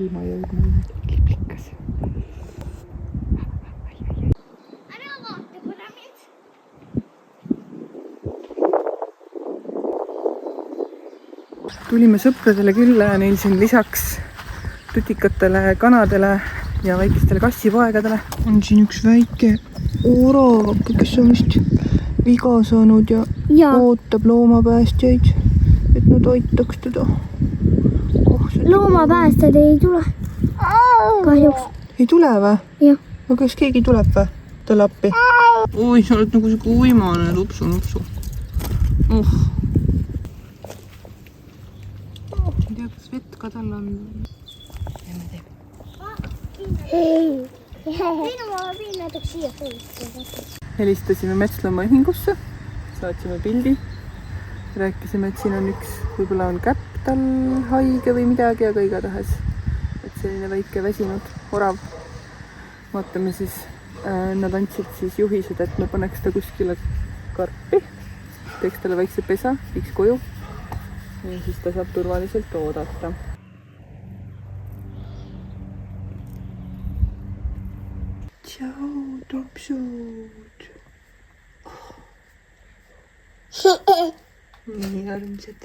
ilma jõudnud. Liblikas. Ära vaata, kuna mind. Tulime sõpradele külla ja neil siin lisaks tutikatele kanadele ja väikestele kassipoegadele on siin üks väike oravake, kes on vist viga saanud ja ootab loomapäästjaid, et nad aitaks teda. Loomapäästjad ei tule. Kahjuks. Ei tule või? Jah. Aga kas keegi tuleb või? Talle appi? Oi, sa oled nagu siuke uimane lupsu. Ei tea, kas vett ka tal on. Jälle teeb. Ma viin näiteks siia suust. Helistasime Metsloomaühingusse, saatsime pildi. Rääkisime, et siin on üks, võib-olla on käpp tal haige või midagi, aga igatahes, et selline väike väsinud orav. Vaatame siis, nad andsid siis juhised, et me paneks ta kuskile karpi, teeks talle väikse pesa, viiks koju ja siis ta saab turvaliselt oodata. Tšau, tupsud! Nii armsad.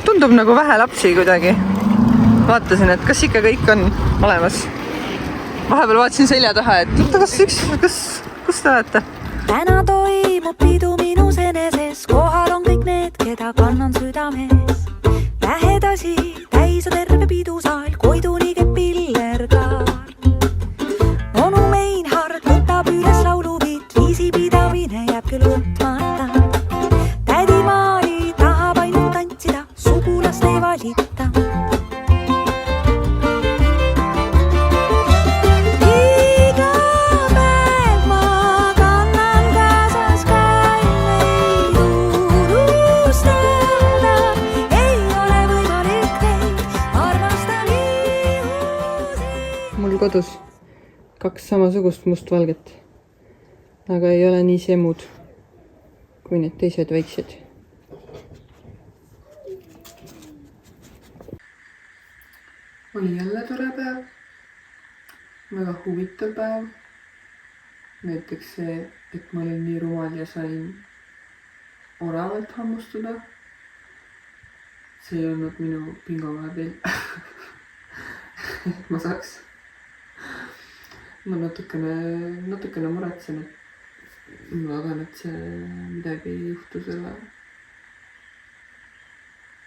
Tundub nagu vähe lapsi kuidagi. Vaatasin, et kas ikka kõik on olemas. Vahepeal vaatasin selja taha, et kus te olete? Täna toimub pidu minus eneses, kohal on kõik need, keda kannan südames. Lähedasi, täis on terve pidusaal, Koiduni käib pillerkaar. Onu Meinhard võtab üles lauluviit, viisipidamine jääb küll võtmata. Tädi Maari tahab ainult tantsida, sugulast ei valita. Iga päev ma kannan kaasas kalleid unustada. Ei ole võimalik teid, armastan ihusid. Mul kodus 2 samasugust mustvalget, aga ei ole nii semud kui need teised väiksed. Oli jälle tore päev, väga huvitav päev. Näiteks see, et ma olin nii rumal ja sain oravalt hammustada. See ei olnud minu pingovahepeal. Ma saaks. Ma natukene muretsen, et ma arvan, et see midagi ei juhtu selle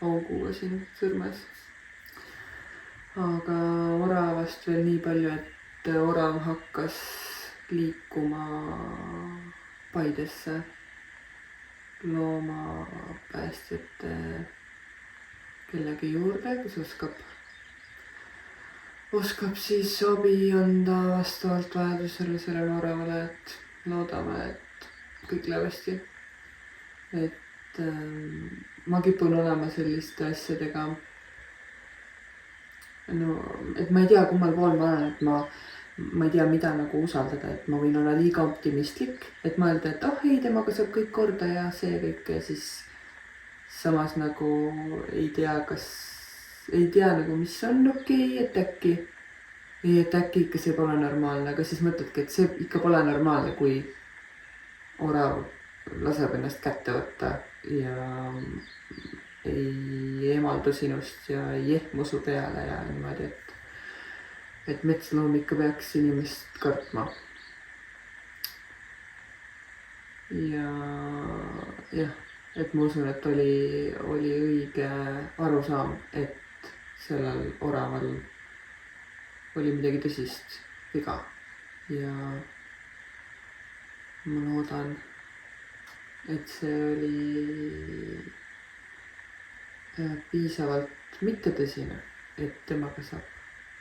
auguga siin sõrmes. Aga oravast veel nii palju, et orav hakkas liikuma Paidesse loomapäästjate kellegi juurde, kes oskab siis abi anda vastavalt vajadusele sellele oravale, et loodame, et kõik läheb hästi. Et ma kipun olema selliste asjadega. No, et ma ei tea, kummal pool ma olen, et ma ei tea, mida nagu usaldada, et ma võin olla liiga optimistlik, et mõelda, et ei, temaga saab kõik korda ja see kõik ja siis samas nagu ei tea, nagu, mis on okei, et äkki ikka see pole normaalne, aga siis mõtledki, et see ikka pole normaalne, kui orav laseb ennast kätte võtta ja ei eemaldu sinust ja ei ehmu su peale ja niimoodi, et metsloom ikka peaks inimest kartma. Ja jah, et ma usun, et oli õige arusaam, et sellel oraval oli midagi tõsist viga ja ma loodan, et see oli piisavalt mittetõsine, et temaga saab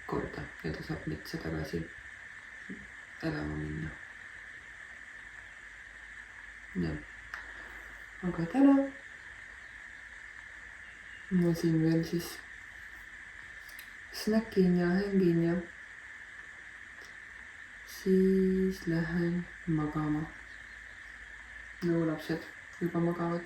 korda ja ta saab metsa tagasi elama minna. Ja. Aga täna ma siin veel siis snäkin ja hängin ja siis lähen magama. Nagu lapsed juba magavad.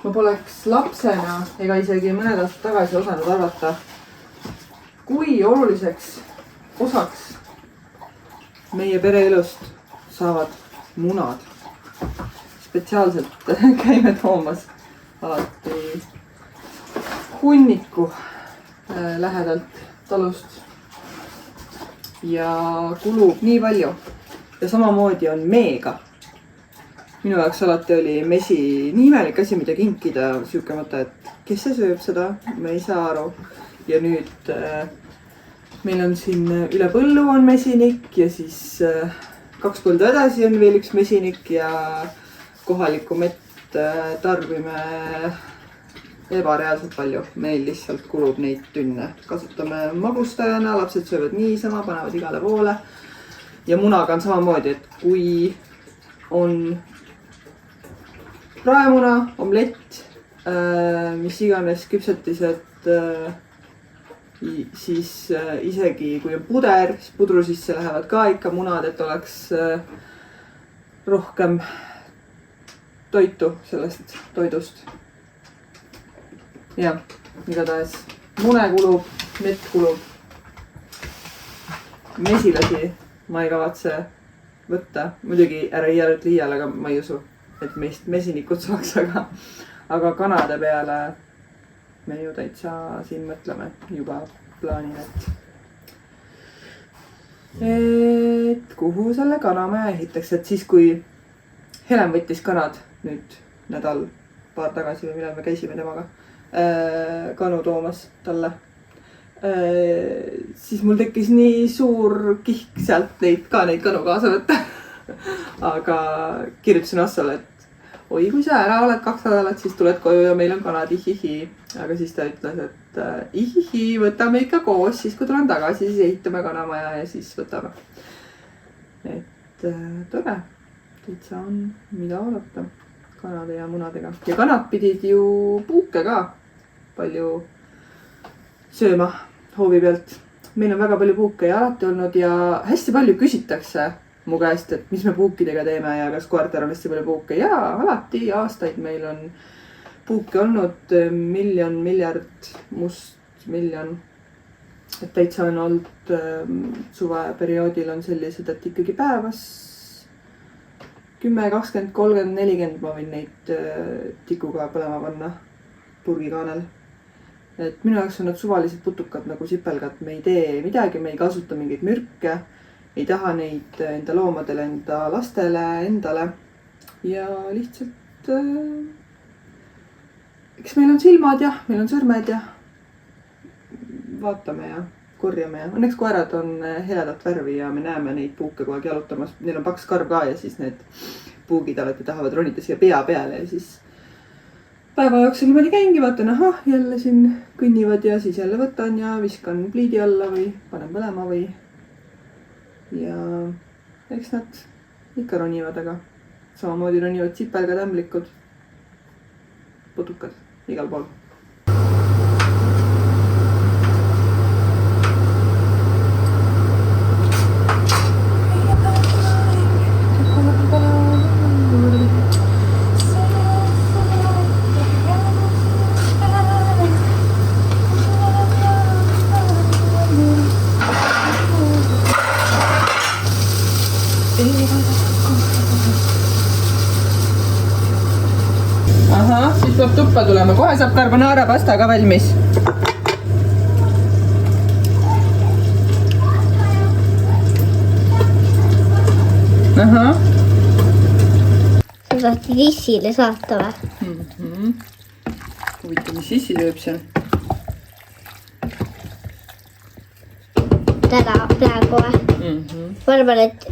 Ma poleks lapsena ega isegi mõned aastad tagasi osanud arvata, kui oluliseks osaks meie pereelust saavad munad. Spetsiaalselt käime toomas alati hunniku lähedalt talust ja kulub nii palju. Ja samamoodi on meega. Minu jaoks alati oli mesi nii imelik asi, mida kinkida, siuke mõte, et kes see sööb seda, ma ei saa aru. Ja nüüd meil on siin üle põllu on mesinik ja siis 2 põldu edasi on veel üks mesinik ja kohalikku mett tarbime ebareaalselt palju. Meil lihtsalt kulub neid tünne. Kasutame magustajana, lapsed söövad niisama, panevad igale poole. Ja munaga on samamoodi, et kui on praemuna, omlett, mis iganes küpsetised, siis isegi kui on puder, siis pudru sisse lähevad ka ikka munad, et oleks rohkem toitu sellest toidust. Ja, igatahes mune kulub, mett kulub. Mesilasi ma ei kavatse võtta. Muidugi ära iialt liial, aga ma ei usu, et meist mesinikud saaks, aga kanade peale me ju täitsa siin mõtleme juba plaanin, et kuhu selle kanamaja ehitaks, et siis kui Helen võttis kanad nüüd nädal paar tagasi või millal me käisime temaga kanu toomas talle, siis mul tekkis nii suur kihk sealt neid kanu kaasa võtta. Aga kirjutasin Assale, et oi, kui sa ära oled 2 nädalat, siis tuled koju ja meil on kanad, ihihi. Aga siis ta ütles, et ihihi, võtame ikka koos, siis kui tulen tagasi, siis ehitame kanamaja ja siis võtame. Et tore, täitsa on mida oodata kanade ja munadega. Ja kanad pidid ju puuke ka palju sööma hoovi pealt. Meil on väga palju puuke ja alati olnud ja hästi palju küsitakse mu käest, et mis me puukidega teeme ja kas koertel on hästi palju puuke. Ja alati aastaid meil on puuke olnud 1 miljon, miljard, must miljon. Et täitsa on olnud suveperioodil on sellised, et ikkagi päevas 10, 20, 30, 40 ma võin neid tikuga põlema panna purgikaanel. Et minu jaoks on nad suvalised putukad nagu sipelgad. Me ei tee midagi, me ei kasuta mingeid mürke. Ei taha neid enda loomadele, enda lastele, endale. Ja lihtsalt eks meil on silmad ja meil on sõrmed ja vaatame ja korjame ja õnneks koerad on heledat värvi ja me näeme neid puuke kogu aeg jalutamas. Neil on paks karv ka ja siis need puugid alati tahavad ronida siia pea peale ja siis päeva jooksul niimoodi käingi, vaatan, ahah, jälle siin kõnnivad ja siis jälle võtan ja viskan pliidi alla või panen põlema või ja eks nad ikka ronivad, aga samamoodi ronivad sipelgad, ämblikud, putukad igal pool. Ahah, siis peab tuppa tulema. Kohe saab carbonara pasta ka valmis. Ahah. Sa tahtsid Issile saata või? Huvitav, mis Issi sööb seal? Täna praegu või? Ma arvan, et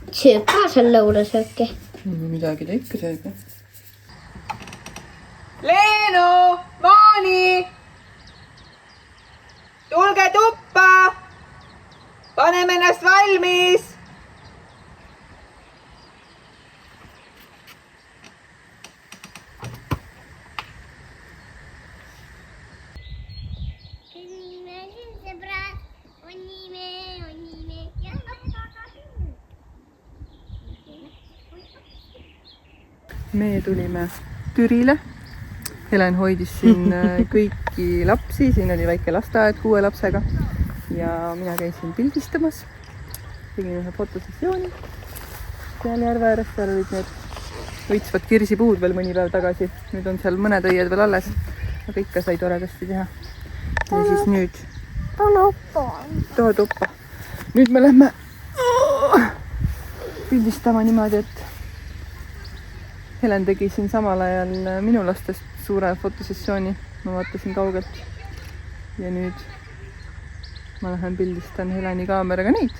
Sööb ka seal lõunasööki. Midagi ta ikka sööb. Leenu! Maani! Tulge tuppa! Paneme ennast valmis! Me tulime Türile. Helen hoidis siin kõiki lapsi. Siin oli väike lasteaed 6 lapsega. Ja mina käisin pildistamas. Tegin ühe fotosessiooni. Seal järve ääres. Seal olid need õitsvad kirsipuud veel mõni päev tagasi. Nüüd on seal mõned õied veel alles. Aga ikka sai toredasti teha. Ja siis nüüd toa tuppa. Nüüd me lähme pildistama niimoodi, et Helen tegi siin samal ajal minu lastest suure fotosessiooni. Ma vaatasin kaugelt. Ja nüüd ma lähen pildistan Heleni kaameraga neid.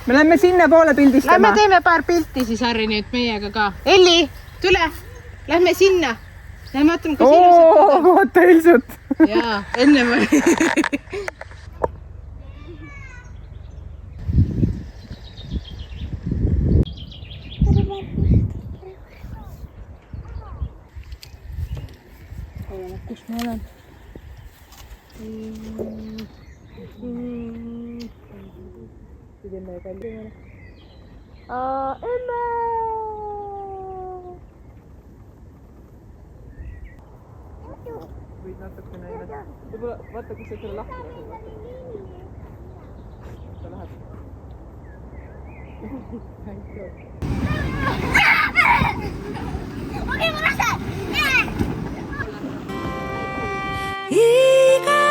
Me lähme sinna poole pildistama. Lähme teeme paar pilti siis Harri nüüd meiega ka. Elli, tule! Lähme sinna. Lähme vaatame, kus ilusad. Vaata ilsut. Jaa, enne ma... Kus ma olen? Emme! Võid natuke näida. Võib-olla vaata, kus see selle lahti lasub. Ta läheb. Iga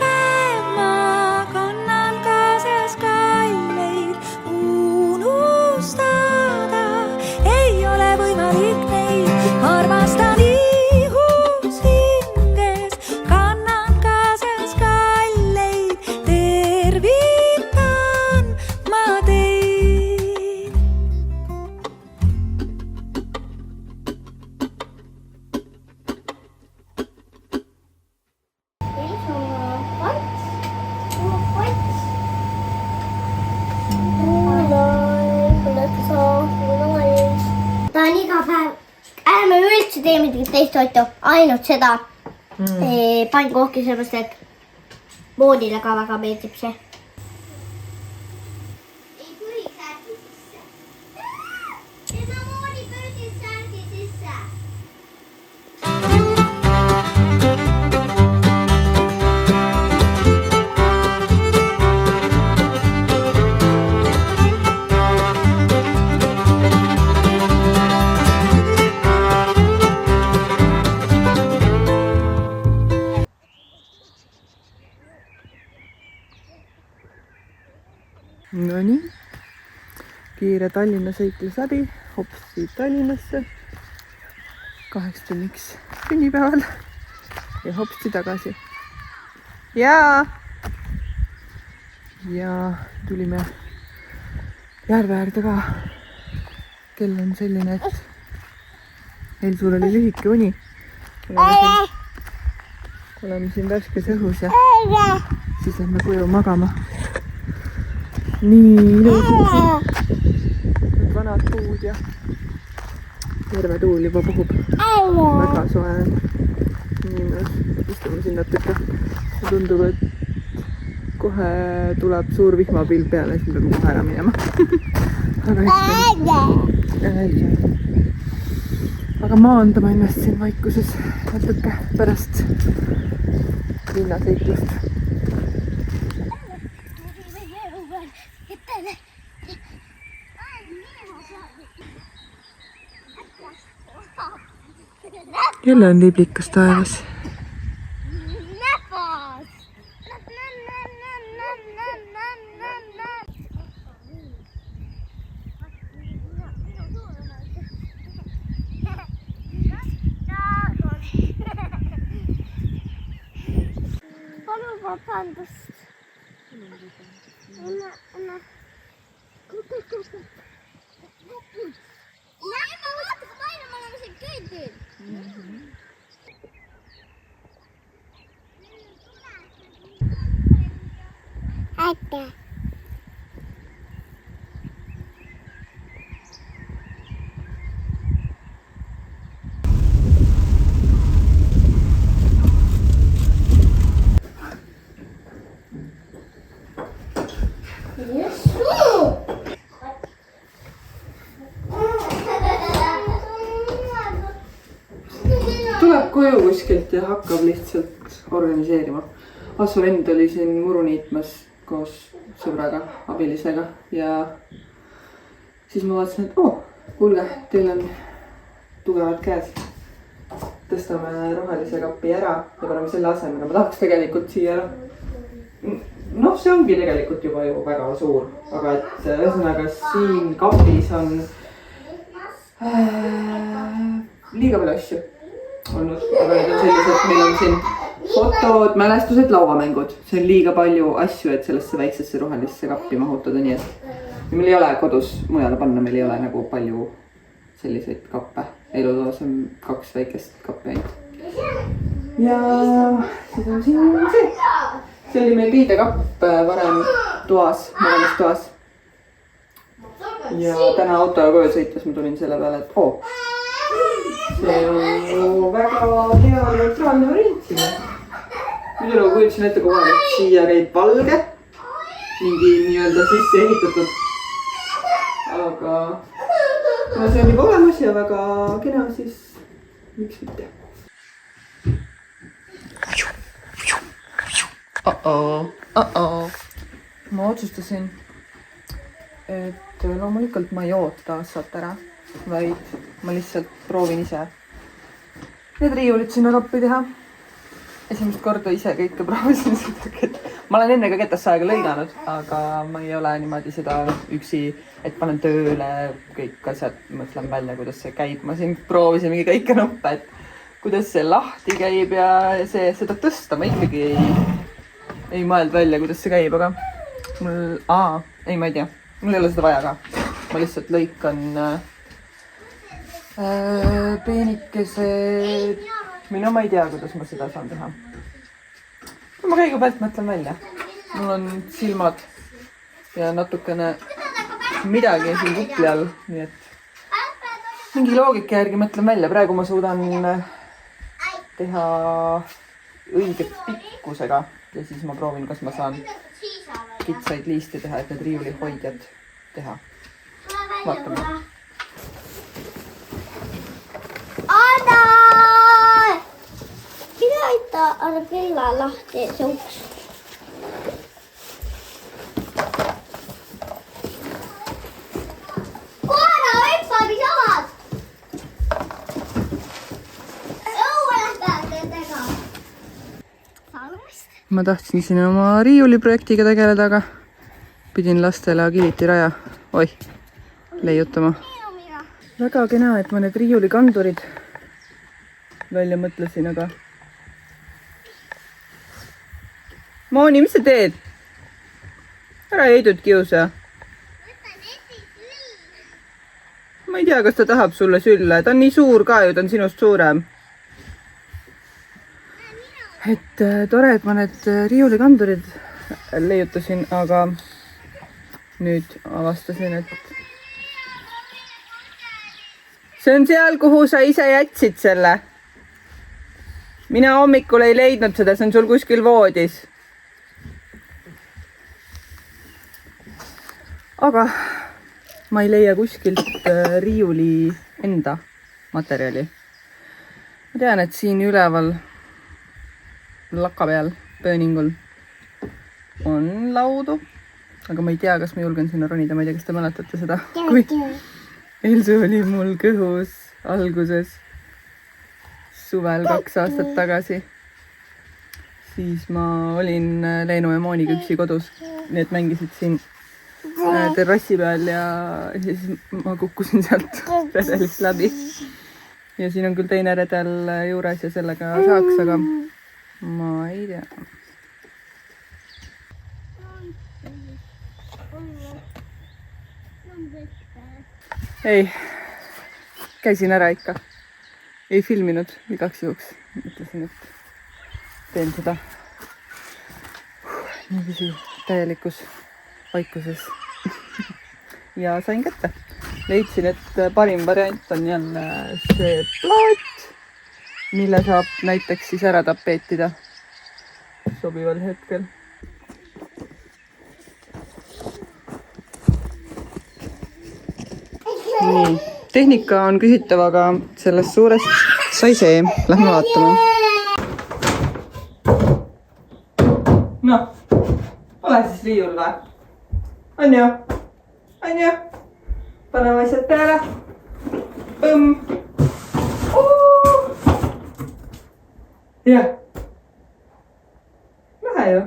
päev ma kannan kaasas kalleid, unustada ei ole võimalik neid. Armastan ihus hinges, kannan kaasas kalleid, tervitan ma teid. Ta on iga päev, ärme üldse tee midagi teist toitu, ainult seda pannkooki, sellepärast et moodile ka väga meeldib see. Ei põhi särgi sisse. Tema moodi pöördis särgi sisse. No nii. Kiire Tallinna sõiklus läbi. Hopsi Tallinnasse. 8 tunniks sünnipäeval. Ja hopsi tagasi. Ja tulime järve äärde ka. Kell on selline, et Elsul oli lühike uni. Oleme siin värskes õhus ja siis lähme koju magama. Nii ilusad need vanad puud ja terve tuul juba puhub. Väga soe on. Nii mõnus. Istume siin natuke. Tundub, et kohe tuleb suur vihmapilv peale, siis peame kohe ära minema. Aga maandame ennast siin vaikuses natuke pärast linnasõiklust. Jälle on liblikas taevas. palun vabandust. Anna. Näe, ma vaata, kui palju me oleme siin kõiginud. Aitäh. Tuleb koju kuskilt ja hakkab lihtsalt organiseerima. Asu vend oli siin muru niitmas koos sõbraga, abilisega ja siis ma vaatasin, et kuulge, teil on tugevad käes. Tõstame rohelise kapi ära ja paneme selle asemele. Ma tahaks tegelikult siia, see ongi tegelikult juba ju väga suur, aga et ühesõnaga siin kapis on liiga palju asju olnud, aga need on sellised, meil on siin fotod, mälestused, lauamängud. See on liiga palju asju, et sellesse väiksesse rohelisse kappi mahutada, nii et meil ei ole kodus mujale panna, meil ei ole nagu palju selliseid kappe. Elutoas on 2 väikest kappi ainult. Ja siis on siin see. See oli meil riidekapp varem toas, magamistoas. Ja täna autoga koju sõites ma tulin selle peale, et see on ju väga hea neutraalne variant siin. Nüüd nagu kujutasin ette kogu aeg, et siia käib valge, mingi nii-öelda sisse ehitatud. Aga kuna see on juba olemas ja väga kena, siis miks mitte. Ma otsustasin, et loomulikult ma ei oota Assat ära, vaid ma lihtsalt proovin ise need riiulid sinna kappi teha. Esimest korda ise kõike proovisin seda, ma olen enne ka ketasaega lõiganud, aga ma ei ole niimoodi seda üksi, et panen tööle kõik asjad, mõtlen välja, kuidas see käib. Ma siin proovisin mingi kõike nuppe, et kuidas see lahti käib ja seda tõsta ma ikkagi ei mõeld välja, kuidas see käib, aga ma ei tea, mul ei ole seda vaja ka. Ma lihtsalt lõikan peenikesed, ma ei tea, kuidas ma seda saan teha. Ma kõigepealt mõtlen välja. Mul on silmad ja natukene midagi siin kupli all, nii et mingi loogika järgi mõtlen välja. Praegu ma suudan teha õige pikkusega ja siis ma proovin, kas ma saan kitsaid liiste teha, et need riiulihoidjad teha. Vaatame. Anna! Minä aittaa aina kellään lahteen se uks. Koira, oippa, mis avad! Õue lähtää teha. Salmast. Ma tahtsin siin oma riiuliprojektiga tegeleda, aga pidin lastele agilitiraja leiutama. Väga kena, et ma need riiulikandurid välja mõtlesin, aga Mooni, mis sa teed? Ära heidud kiusa. Ma ei tea, kas ta tahab sulle sülle. Ta on nii suur ka ju, ta on sinust suurem. Et tore, et ma need riiulikandurid leiutasin, aga nüüd avastasin, et see on seal, kuhu sa ise jätsid selle. Mina hommikul ei leidnud seda, see on sul kuskil voodis. Aga ma ei leia kuskilt riiuli enda materjali. Ma tean, et siin üleval laka peal pööningul on laudu, aga ma ei tea, kas ma julgen sinna ronida. Ma ei tea, kas te mäletate seda, kui Elsu oli mul kõhus alguses suvel 2 aastat tagasi. Siis ma olin Leenu ja Mooniga üksi kodus, nii et mängisid siin terrassi peal ja siis ma kukkusin sealt redelist läbi. Ja siin on küll teine redel juures ja sellega saaks, aga ma ei tea. ei, käisin ära ikka. Ei filminud igaks juhuks. Mõtlesin, et teen seda niiviisi täielikus vaikuses. Ja sain kätte. Leidsin, et parim variant on jälle see plaat, mille saab näiteks siis ära tapeetida sobival hetkel. Nii, tehnika on küsitav, aga sellest suurest sai see. Lähme vaatame. No, ole siis riiul või? On ju? On ju? Paneme asjad peale. Põmm. Jah. Lähe ju.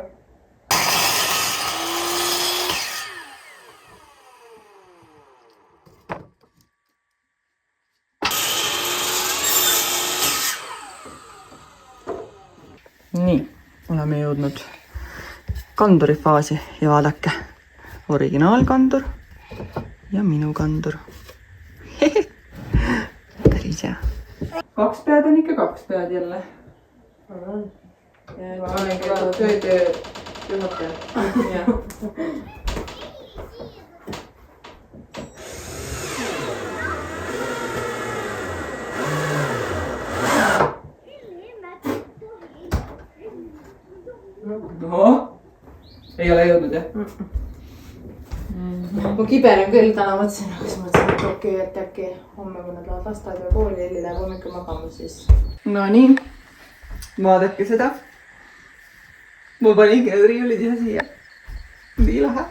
Nii, oleme jõudnud kanduri faasi ja vaadake, originaalkandur ja minu kandur. Päris hea. 2 pead on ikka 2 pead jälle. Ma olen ka tööde juhataja. No, ei ole jõudnud jah? Mu kiber on küll, täna mõtlesin, et okei, et äkki homme, kui nad lähevad lasteaeda ja kooli, Elli läheb hommikul magama, siis... No nii, vaadake seda. Ma paningi need riiulid ise siia. Nii lahe.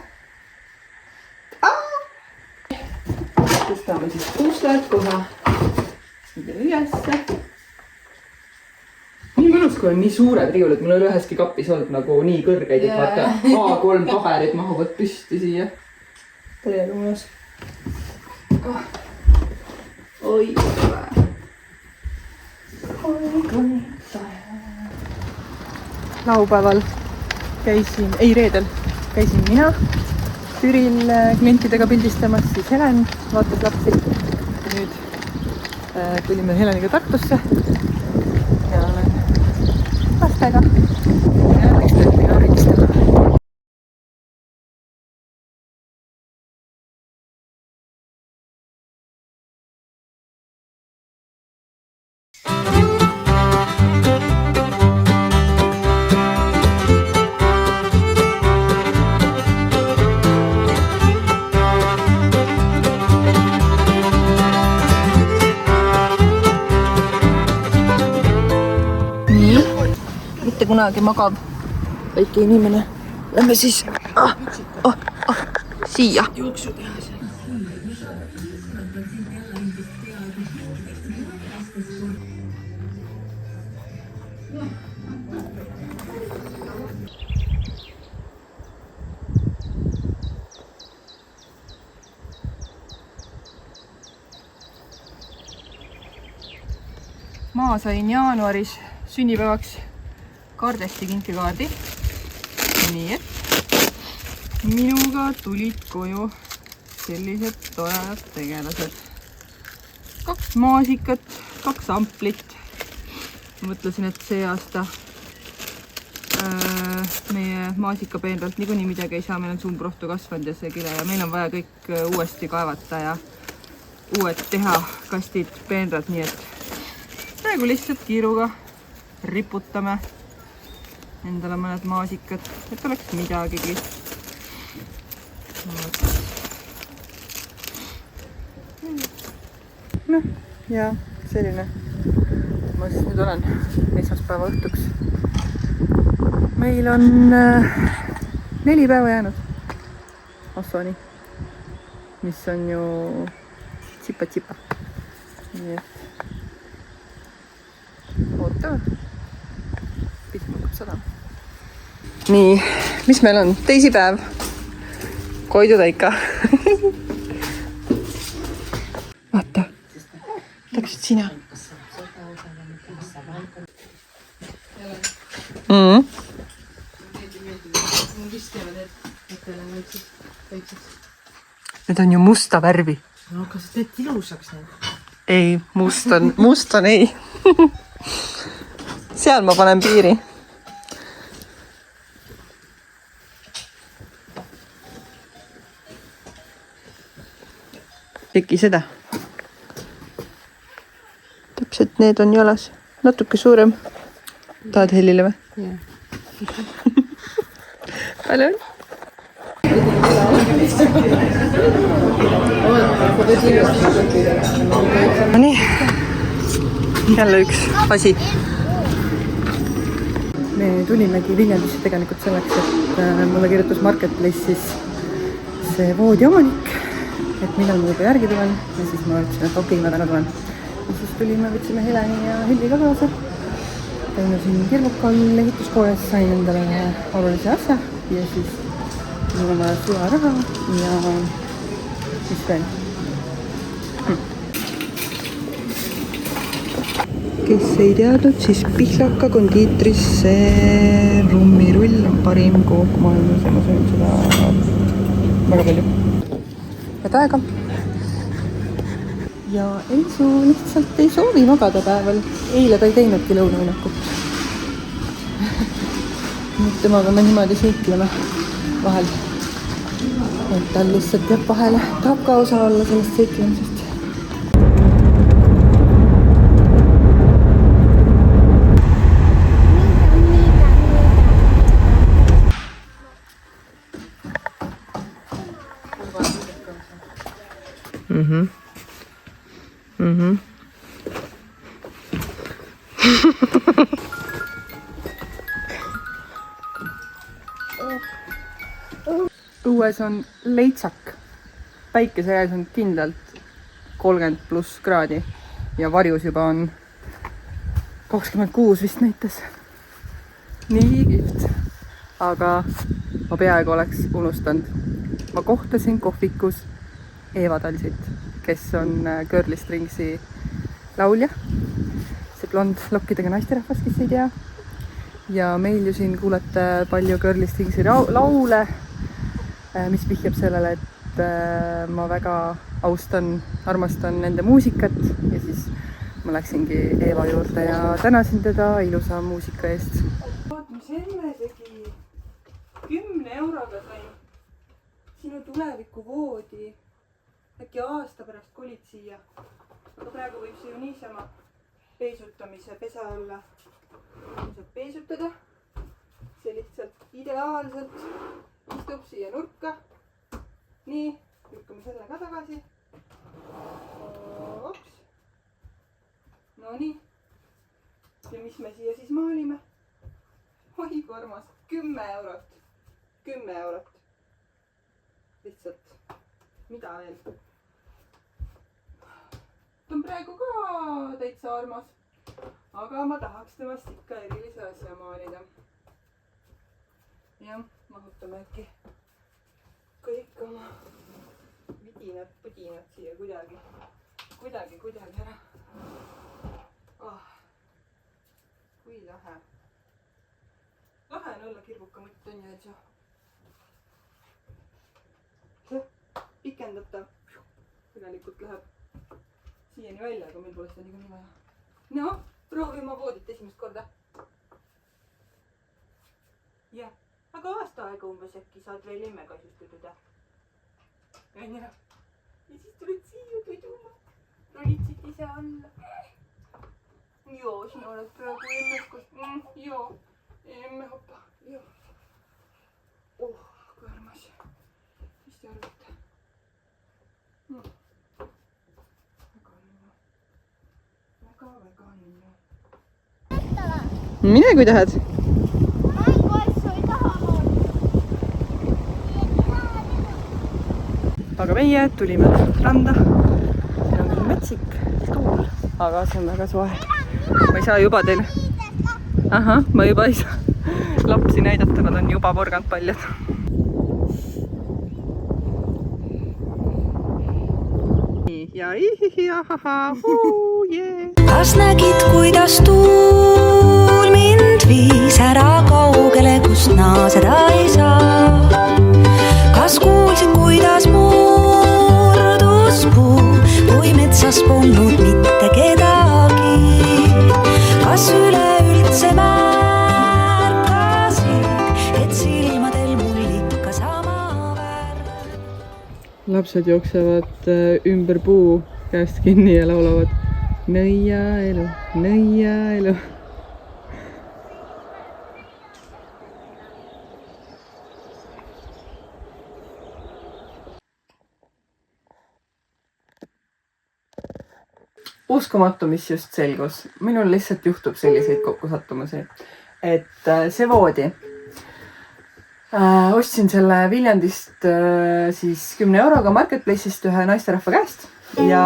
Tõstame siis pusled kohe ülesse. Nii mõnus, kui on nii suured riiulid. Mul ei ole üheski kapis olnud nagu nii kõrgeid, et vaata A3 paberid mahuvad püsti siia. Täiega mõnus. Oi, laupäeval käisin, reedel käisin mina Türil klientidega pildistamas, siis Helen vaatas lapsi. Nüüd tulime Heleniga Tartusse ja olen lastega ja läks töötega pildistama. Kunagi magab väike inimene. Lähme siis siia. Jooksu teha seal. Ma sain jaanuaris sünnipäevaks Kardesti kinkekaardi. Nii et minuga tulid koju sellised toredad tegelased. 2 maasikat, 2 amplit. Mõtlesin, et see aasta meie maasikapeenralt niikuinii midagi ei saa. Meil on suumprohtu kasvanud ja see kile ja meil on vaja kõik uuesti kaevata ja uued teha kastid peenrad. Nii et praegu lihtsalt kiiruga riputame endale mõned maasikad, et oleks midagigi. Noh, ja selline. Ma siis nüüd olen esmaspäeva õhtuks. Meil on 4 päeva jäänud Osvani, mis on ju tsipa-tsipa. Nii et ootavad. Pismukab sada. Nii, mis meil on? Teisipäev. Koidu taika. Vaata. Täpselt sina. Mul vist teevad, et teil on nüüd siis Need on ju musta värvi. no kas sa teed ilusaks need? Ei, must on ei. Seal ma panen piiri. Äkki seda. Täpselt need on jalas. Natuke suurem. Tahad hellile või? Jah. Palju on? No nii. Jälle üks asi. Me tulimegi Viljandisse tegelikult selleks, et mulle kirjutas Marketplace'is see voodi omanik, et millal ma juba järgi tulen ja siis ma ütlesin, et okei, ma täna tulen. Ja siis tulime, võtsime Heleni ja Helliga kaasa. Käime siin Kirvukal ehituskoojas, sain endale ühe olulise asja ja siis mul on vaja sularaha ja mis veel. Kes ei teadnud, siis Pihlaka kondiitris see rummirull on parim kook maailmas ja ma söön seda väga palju. Head aega. Ja Elsu lihtsalt ei soovi magada päeval. Eile ta ei teinudki lõunaunnakut. Nüüd temaga me niimoodi seikleme vahel. Et tal lihtsalt jääb vahele. Tahab ka osa olla sellest seiklemisest. Õues on leitsak. Päikese käes on kindlalt 30+ kraadi ja varjus juba on 26 vist näitas. Nii kihvt. Aga ma peaaegu oleks unustanud. Ma kohtasin kohvikus Eeva Talsit, kes on Girly Stringsi laulja. See blond lokkidega naisterahvas, kes ei tea. Ja meil ju siin kuulete palju Girly Stringsi laule, mis vihjab sellele, et ma väga armastan nende muusikat ja siis ma läksingi Eeva juurde ja tänasin teda ilusa muusika eest. Vaatame selle tegi 10 euroga sain sinu tuleviku voodi. Äkki aasta pärast kolid siia. Aga praegu võib see ju niisama peisutamise pesa olla. Saab peisutada. See lihtsalt ideaalselt istub siia nurka. Nii, lükkame selle ka tagasi. Ops. No nii. Ja mis me siia siis maalime? Oi, kui armas. 10 eurot. 10 eurot. Lihtsalt. Mida veel? Ta on praegu ka täitsa armas. Aga ma tahaks temast ikka erilise asja maalida. Ja mahutame äkki kõik oma vidinad siia kuidagi ära. Oh, kui lahe. Lahe on olla kirvuka mõtt on ju, et see pikendab ta. Tegelikult läheb siiani välja, aga meil pole seda niikuinii vaja. No, proovi oma voodit esimest korda. Jah, aga aasta aega umbes äkki saad veel immekasjustuda. On ja? Ja siis tuled siia tuduma. Rolitsid ise alla. Joo, sina oled praegu emmekust. Joo, emmehoppa. Joo. Oh, kui armas. Mis te arvate? Väga ninnu. Mine kui tahad. Aga meie tulime randa. Siin on küll metsik tuul, aga see on väga soe. Ma ei saa juba teile. Ahah, ma juba ei saa lapsi näidata, nad on juba porganud paljad. Ja ihihihaha, yeah. Kas nägid, kuidas tuul mind viis ära kaugele, kust naaseda ei saa? Kas kuulsid, kui otsas polnud mitte kedagi. Kas üleüldse märkasid, et silmadel mul ikka sama värv? Lapsed jooksevad ümber puu käest kinni ja laulavad nõiaelu, nõiaelu. Uskumatu, mis just selgus. Minul lihtsalt juhtub selliseid kokkusattumusi. Et see voodi. Ostsin selle Viljandist siis 10 euroga Marketplace'ist ühe naisterahva käest. Ja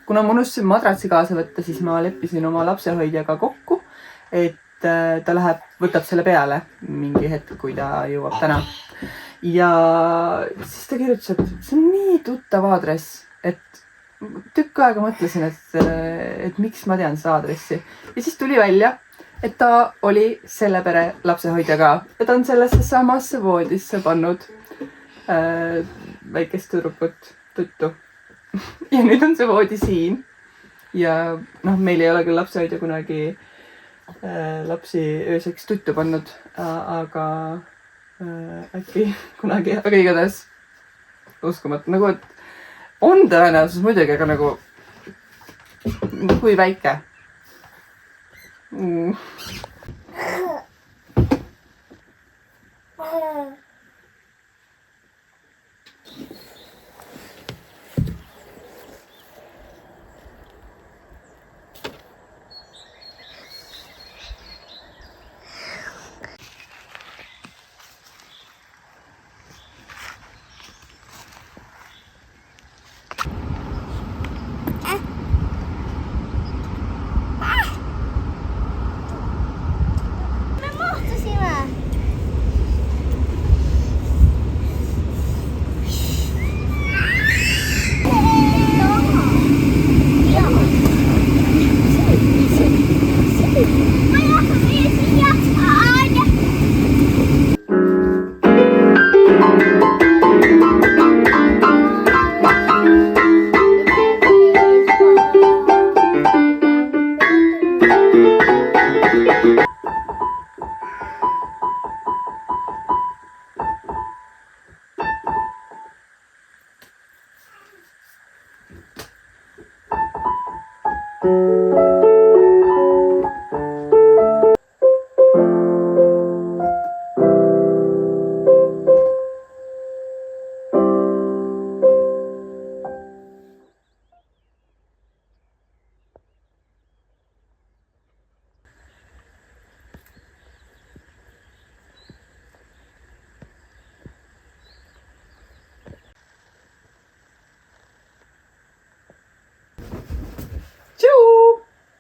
kuna ma unustasin madratsi kaasa võtta, siis ma leppisin oma lapsehoidjaga kokku, et ta läheb, võtab selle peale mingi hetk, kui ta jõuab täna. Ja siis ta kirjutas, et see on nii tuttav aadress, et tükk aega mõtlesin, et miks ma tean seda aadressi. Ja siis tuli välja, et ta oli selle pere lapsehoidjaga ja ta on sellesse samasse voodisse pannud väikest tüdrukut tuttu. Ja nüüd on see voodi siin. Ja meil ei ole küll lapsehoidja kunagi lapsi ööseks tuttu pannud, aga äkki kunagi, aga igatahes uskumatu. Nagu, et on tõenäosus muidugi, aga nagu kui väike.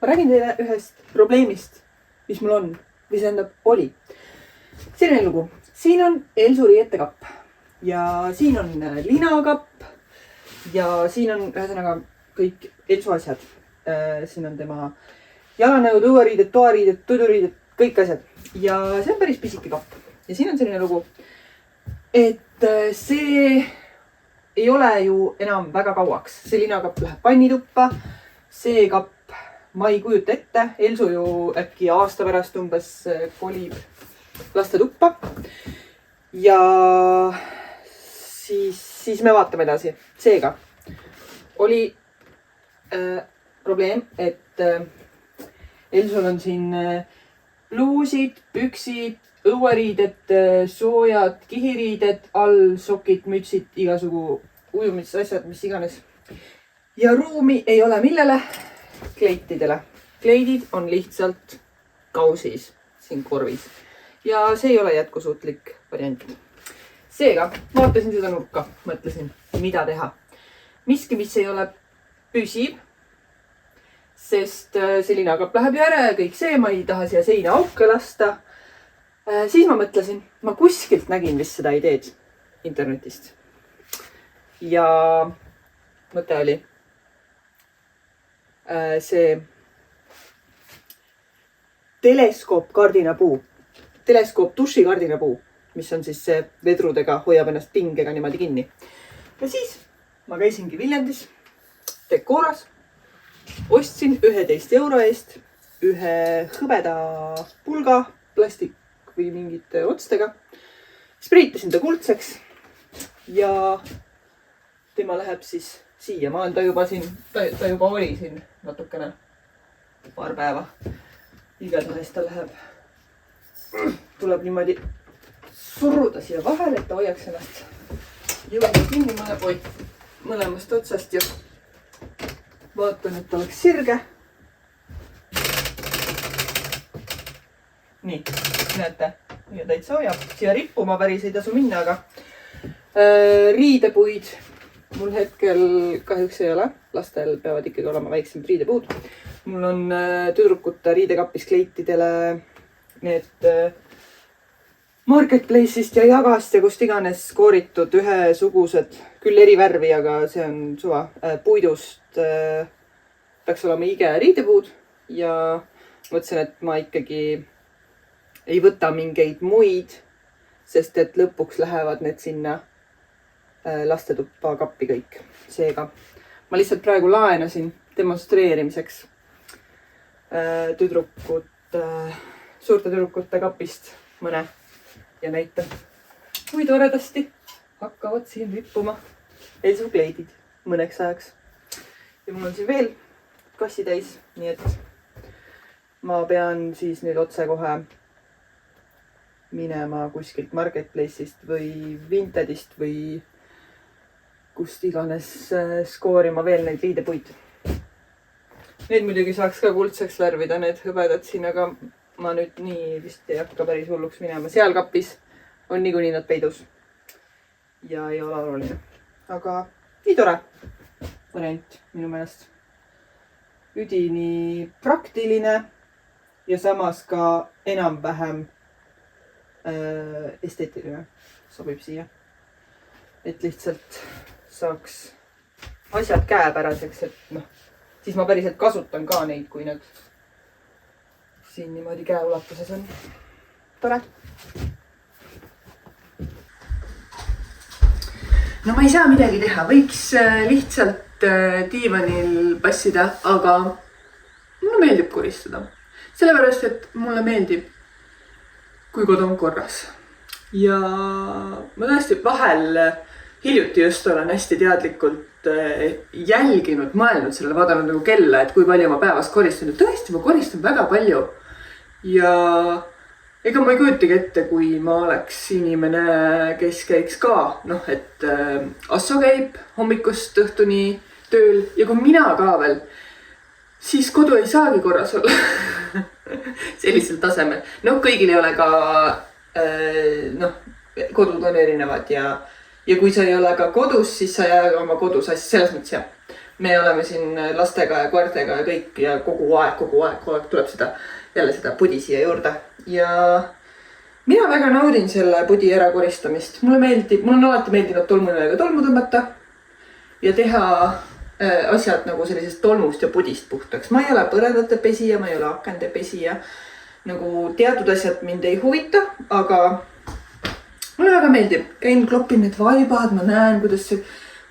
Ma räägin teile ühest probleemist, mis mul on, mis oli. Selline lugu. Siin on Elsu riietekapp ja siin on linakapp ja siin on ühesõnaga kõik Elsu asjad. Siin on tema jalanõud, õuariided, toariided, tuduriided, kõik asjad. Ja see on päris pisike kapp. Ja siin on selline lugu, et see ei ole ju enam väga kauaks. See linakapp läheb pannituppa, see kapp ma ei kujuta ette, Elsu ju äkki aasta pärast umbes kolib lastetuppa. Ja siis me vaatame edasi. Seega oli probleem, et Elsul on siin pluusid, püksid, õueriided, soojad, kihiriided, all sokid, mütsid, igasugu ujumisasjad, mis iganes. Ja ruumi ei ole millele? Kleitidele. Kleidid on lihtsalt kausis siin korvis. Ja see ei ole jätkusuutlik variant. Seega, vaatasin seda nurka, mõtlesin, mida teha. Miski, mis ei ole püsiv, sest see linakapp läheb ju ära ja kõik see, ma ei taha siia seina auke lasta. Siis ma mõtlesin, ma kuskilt nägin vist seda ideed internetist. Ja mõte oli see teleskoop kardinapuu, teleskoop duši kardinapuu, mis on siis see vedrudega, hoiab ennast pingega niimoodi kinni. Ja siis ma käisingi Viljandis Decoras ostsin 11 euro eest ühe hõbeda pulga plastik või mingite otstega. Spreitasin ta kuldseks ja tema läheb siis siia. Ma olen ta juba siin, ta juba oli siin natukene paar päeva. Igatahes ta läheb, tuleb niimoodi suruda siia vahele, et ta hoiaks ennast jõuda kinni mõlemast otsast ja vaatan, et oleks sirge. Nii, näete, ja täitsa hoiab. Siia rippuma päris ei tasu minna, aga riidepuid mul hetkel kahjuks ei ole. Lastel peavad ikkagi olema väiksemad riidepuud. Mul on tüdrukute riidekapis kleitidele need Marketplace'ist ja Jagast ja kust iganes kooritud ühesugused, küll eri värvi, aga see on suva. Puidust peaks olema IGE riidepuud ja mõtlesin, et ma ikkagi ei võta mingeid muid, sest et lõpuks lähevad need sinna lastetuppa kappi kõik. Seega ma lihtsalt praegu laenasin demonstreerimiseks suurte tüdrukute kapist mõne ja näitan, kui toredasti hakkavad siin rippuma eelsukleidid mõneks ajaks. Ja mul on siin veel kassi täis, nii et ma pean siis nüüd otsekohe minema kuskilt Marketplace'ist või Vintedist või kust iganes skoorima veel neid riidepuid. Need muidugi saaks ka kuldseks värvida, need hõbedad siin, aga ma nüüd nii vist ei hakka päris hulluks minema. Seal kapis on niikuinii nad peidus ja ei ole oluline. Aga nii tore variant minu meelest. Üdini praktiline ja samas ka enam-vähem esteetiline sobib siia. Et lihtsalt saaks asjad käepäraseks, et siis ma päriselt kasutan ka neid, kui nad siin niimoodi käeulatuses on. Tore. No ma ei saa midagi teha, võiks lihtsalt diivanil passida, aga mulle meeldib koristada. Sellepärast, et mulle meeldib, kui kodu on korras. Ja ma tõesti vahel hiljuti just olen hästi teadlikult jälginud, mõelnud sellele, vaadanud nagu kella, et kui palju ma päevas koristan. Ja tõesti, ma koristan väga palju. Ja ega ma ei kujutagi ette, kui ma oleks inimene, kes käiks ka, et Asso käib hommikust õhtuni tööl ja kui mina ka veel, siis kodu ei saagi korras olla sellisel tasemel. Kõigil ei ole ka, kodud on erinevad ja kui sa ei ole ka kodus, siis sa ei jää oma kodus asja. Selles mõttes jah. Me oleme siin lastega ja koertega ja kõik ja kogu aeg tuleb jälle seda pudi siia juurde. Ja mina väga naudin selle pudi ära koristamist. Mul on alati meeldinud tolmuimega tolmu tõmmata ja teha asjad nagu sellisest tolmust ja pudist puhtaks. Ma ei ole põrandate pesija, ma ei ole akende pesija. Nagu teatud asjad mind ei huvita, aga mulle väga meeldib. Käin klopin need vaibad, ma näen, kuidas see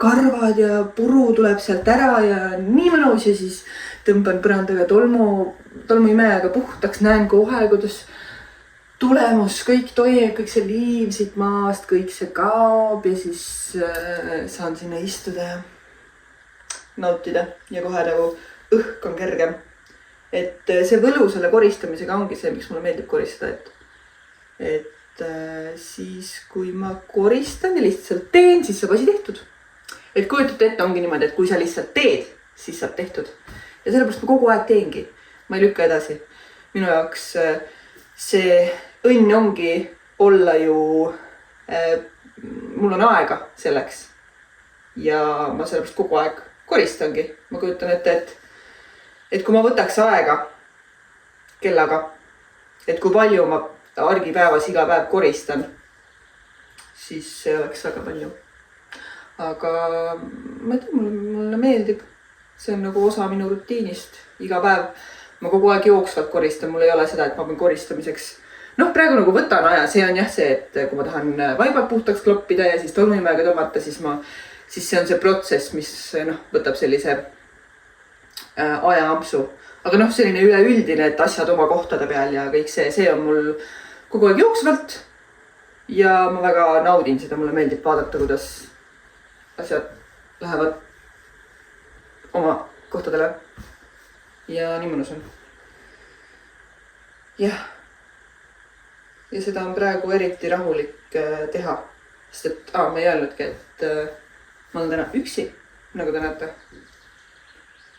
karvad ja puru tuleb sealt ära ja nii mõnus ja siis tõmban põrandaga tolmuimejaga puhtaks, näen kohe, kuidas tulemus kõik toimub, kõik see liiv siit maast, kõik see kaob ja siis saan sinna istuda ja nautida ja kohe nagu õhk on kergem. Et see võlu selle koristamisega ongi see, miks mulle meeldib koristada, et siis kui ma koristan ja lihtsalt teen, siis saab asi tehtud. Et kujutate ette ongi niimoodi, et kui sa lihtsalt teed, siis saab tehtud. Ja sellepärast ma kogu aeg teengi. Ma ei lükka edasi. Minu jaoks see õnn ongi olla ju, mul on aega selleks. Ja ma sellepärast kogu aeg koristangi. Ma kujutan ette, et kui ma võtaks aega kellaga, et kui palju ma argipäevas iga päev koristan, siis see oleks väga palju. Aga ma ei tea, mulle meeldib. See on nagu osa minu rutiinist. Iga päev ma kogu aeg jooksvalt koristan. Mul ei ole seda, et ma pean koristamiseks. Praegu nagu võtan aja. See on jah see, et kui ma tahan vaibad puhtaks kloppida ja siis tolmuimega tõmmata, siis see on see protsess, mis võtab sellise ajaampsu. Aga noh, selline üleüldine, et asjad oma kohtade peal ja kõik see on mul kogu aeg jooksvalt. Ja ma väga naudin seda, mulle meeldib vaadata, kuidas asjad lähevad oma kohtadele. Ja nii mõnus on. Jah. Ja seda on praegu eriti rahulik teha. Sest et ma ei öelnudki, et ma olen täna üksi, nagu te näete.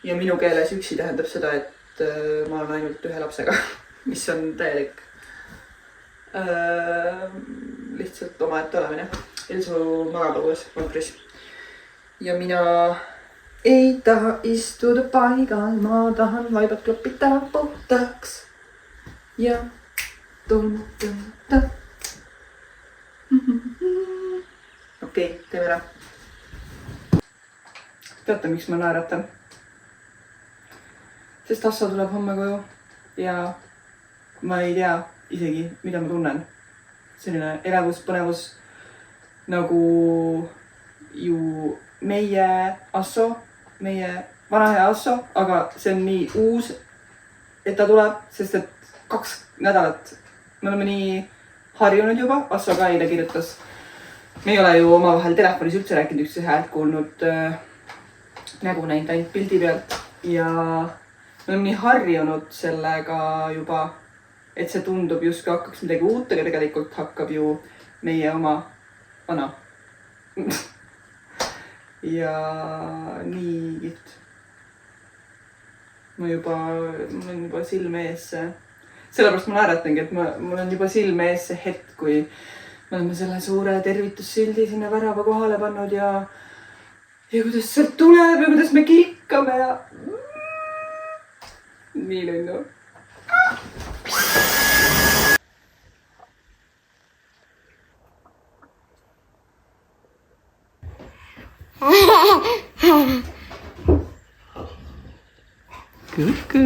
Ja minu keeles üksi tähendab seda, et ma olen ainult ühe lapsega, mis on täielik lihtsalt omaette olemine. Elsu magab õues vankris. Ja mina ei taha istuda paigal, ma tahan vaibad klopita puhtaks. Ja tõmmata. Okei, teeme ära. Teate, miks ma naeratan? Sest Assa tuleb homme koju ja ma ei tea isegi, mida ma tunnen. Selline elevus, põnevus nagu ju meie Asso, meie vana hea Asso, aga see on nii uus, et ta tuleb, sest et 2 nädalat me oleme nii harjunud juba. Asso ka eile kirjutas. Me ei ole ju omavahel telefonis üldse rääkinud, üksteise häält kuulnud, nägu näinud ainult pildi pealt ja me oleme nii harjunud sellega juba, et see tundub justkui hakkaks midagi uut, aga tegelikult hakkab ju meie oma vana. Ja nii kihvt. Mul on juba silme ees see. Sellepärast ma naeratangi, et mul on juba silme ees see hetk, kui me oleme selle suure tervitussildi sinna värava kohale pannud ja kuidas sealt tuleb ja kuidas me kilkame ja nii lõnnu. Kuku.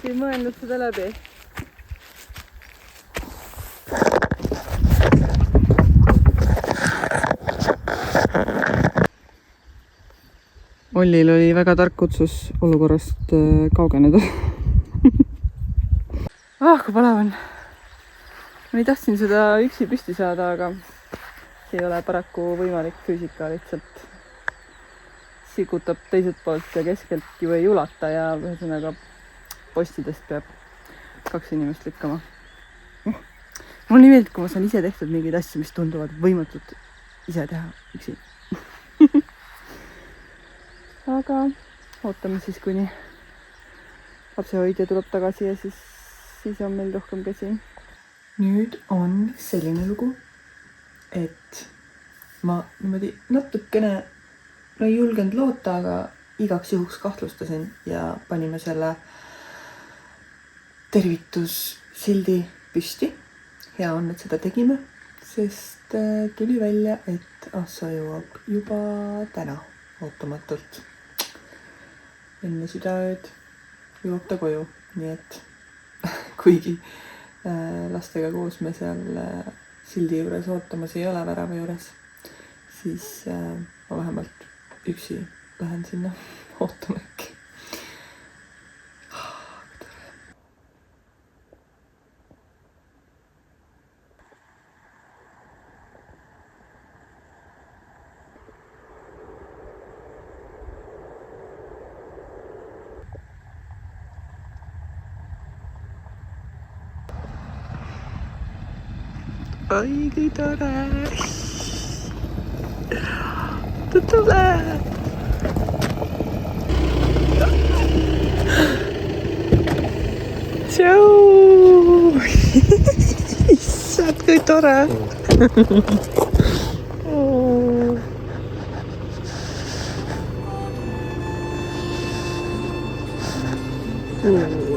Ei mõelnud seda läbi. Ollil oli väga tark otsus olukorrast kaugeneda. Kui palav on. Ma ei tahtsin seda üksi püsti saada, aga see ei ole paraku võimalik füüsika lihtsalt. Sikutab teiselt poolt ja keskelt ju ei ulata ja ühesõnaga postidest peab 2 inimest lükkama. Mul nii meeldib, kui ma saan ise tehtud mingeid asju, mis tunduvad võimatud ise teha üksi. Aga ootame siis, kuni lapsehoidja tuleb tagasi ja siis on meil rohkem käsi. Nüüd on selline lugu, et ma niimoodi natukene ei julgenud loota, aga igaks juhuks kahtlustasin ja panime selle tervitussildi püsti. Hea on, et seda tegime, sest tuli välja, et Assa jõuab juba täna ootamatult. Enne südaööd jõuab ta koju, nii et kuigi lastega koos me seal sildi juures ootamas ei ole värava juures, siis ma vähemalt üksi lähen sinna ootama äkki. oi kui tore. ta tuleb. tšau. issand, kui tore. Oh.